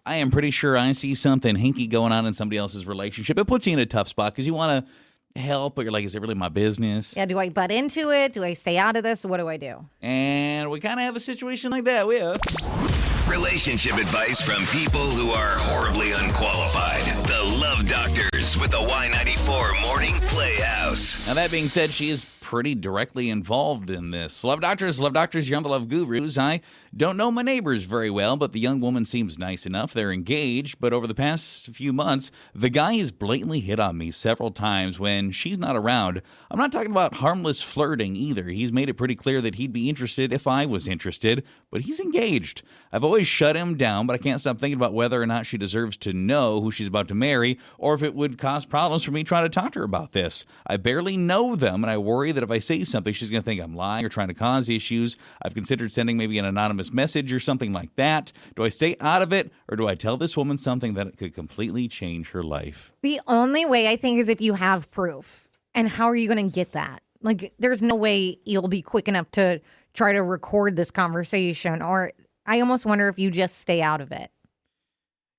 I am pretty sure I see something hinky going on in somebody else's relationship. It puts you in a tough spot because you want to help, but you're like, is it really my business? Yeah, do I butt into it? Do I stay out of this? What do I do? And we kind of have a situation like that. We have Relationship advice from people who are horribly unqualified. The Love Doctors with the Y94 Morning Playhouse. Now, that being said, she is pretty directly involved in this. Love Doctors, you're on the Love Gurus. I don't know my neighbors very well, but the young woman seems nice enough. They're engaged, but over the past few months, the guy has blatantly hit on me several times when she's not around. I'm not talking about harmless flirting either. He's made it pretty clear that he'd be interested if I was interested, but he's engaged. I've always shut him down, but I can't stop thinking about whether or not she deserves to know who she's about to marry, or if it would cause problems for me trying to talk to her about this. I barely know them, and I worry that if I say something, she's going to think I'm lying or trying to cause issues. I've considered sending maybe an anonymous message or something like that. Do I stay out of it, or do I tell this woman something that could completely change her life? The only way, I think, is if you have proof. And how are you going to get that? Like, there's no way you'll be quick enough to try to record this conversation, or I almost wonder if you just stay out of it.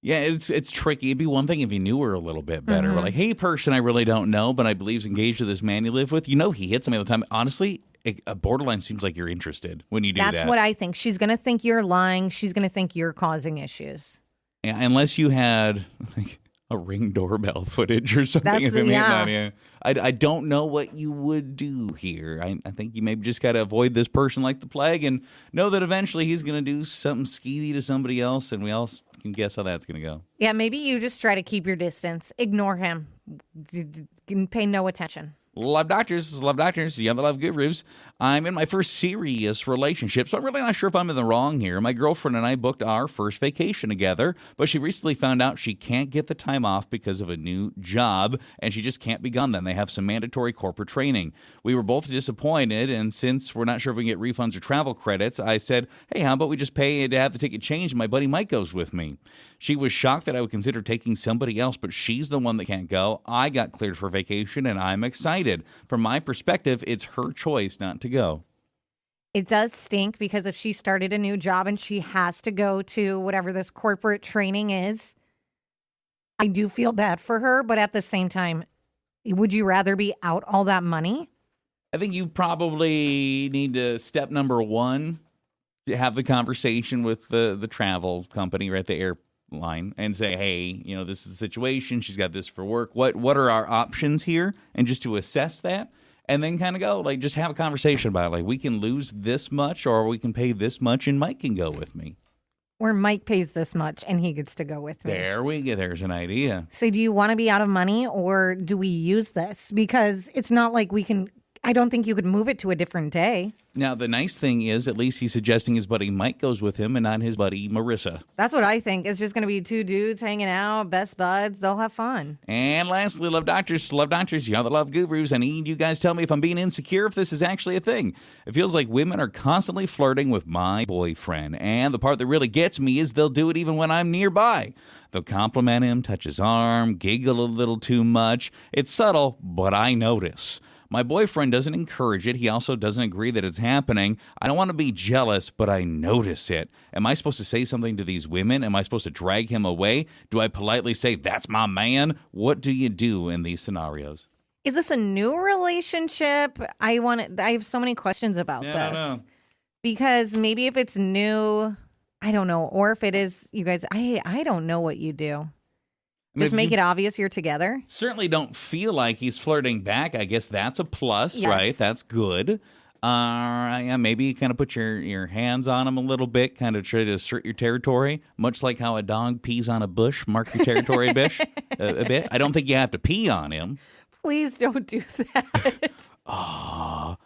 Yeah, it's tricky. It'd be one thing if you knew her a little bit better. Like, hey, person I really don't know, but I believe is engaged to this man you live with. You know he hits me all the time. Honestly, a borderline seems like you're interested when you do that. That's what I think. She's going to think you're lying. She's going to think you're causing issues. Yeah, unless you had like a Ring doorbell footage or something. That's I don't know what you would do here. I think you maybe just got to avoid this person like the plague and know that eventually he's going to do something skeevy to somebody else, and we all can guess how that's going to go. Yeah, maybe you just try to keep your distance. Ignore him. Pay no attention. Love Doctors, you're the Love Gurus. I'm in my first serious relationship, so I'm really not sure if I'm in the wrong here. My girlfriend and I booked our first vacation together, but she recently found out she can't get the time off because of a new job, and she just can't be gone then. They have some mandatory corporate training. We were both disappointed, and since we're not sure if we can get refunds or travel credits, I said, hey, how about we just pay to have the ticket changed, and my buddy Mike goes with me. She was shocked that I would consider taking somebody else, but she's the one that can't go. I got cleared for vacation, and I'm excited. From my perspective, it's her choice not to go. It does stink because if she started a new job and she has to go to whatever this corporate training is, I do feel bad for her. But at the same time, would you rather be out all that money? I think you probably need to, step number one, to have the conversation with the travel company, right, the airline, and say, hey, this is the situation. She's got this for work. What are our options here? And just to assess that. And then kind of go, like, just have a conversation about it. Like, we can lose this much or we can pay this much and Mike can go with me. Or Mike pays this much and he gets to go with me. There we go. There's an idea. So do you want to be out of money or do we use this? Because it's not like I don't think you could move it to a different day. Now, the nice thing is, at least he's suggesting his buddy Mike goes with him and not his buddy Marissa. That's what I think. It's just going to be two dudes hanging out, best buds. They'll have fun. And lastly, Love Doctors, you're the Love Gurus. I need you guys to tell me if I'm being insecure, if this is actually a thing. It feels like women are constantly flirting with my boyfriend. And the part that really gets me is they'll do it even when I'm nearby. They'll compliment him, touch his arm, giggle a little too much. It's subtle, but I notice. My boyfriend doesn't encourage it. He also doesn't agree that it's happening. I don't want to be jealous, but I notice it. Am I supposed to say something to these women? Am I supposed to drag him away? Do I politely say, that's my man? What do you do in these scenarios? Is this a new relationship? I have so many questions about this. I know. Because maybe if it's new, I don't know. Or if it is, you guys, I don't know what you do. Just make it obvious you're together? Certainly don't feel like he's flirting back. I guess that's a plus, yes. Right? That's good. Yeah, maybe you kind of put your hands on him a little bit, kind of try to assert your territory, much like how a dog pees on a bush, mark your territory a bit. I don't think you have to pee on him. Please don't do that.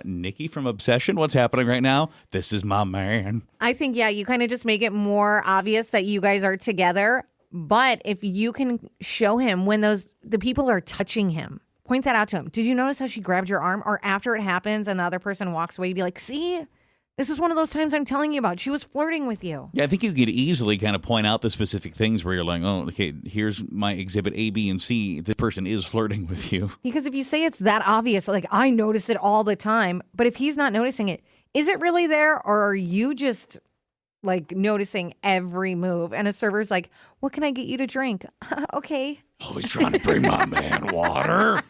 Nikki from Obsession, what's happening right now? This is my man. I think, yeah, you kind of just make it more obvious that you guys are together. But if you can show him when the people are touching him, point that out to him. Did you notice how she grabbed your arm? Or after it happens and the other person walks away, you'd be like, see, this is one of those times I'm telling you about. She was flirting with you. Yeah, I think you could easily kind of point out the specific things where you're like, oh, okay, here's my exhibit A, B, and C. This person is flirting with you. Because if you say it's that obvious, like I notice it all the time, but if he's not noticing it, is it really there or are you just like noticing every move. And a server's like, what can I get you to drink? Okay. Always trying to bring my man water.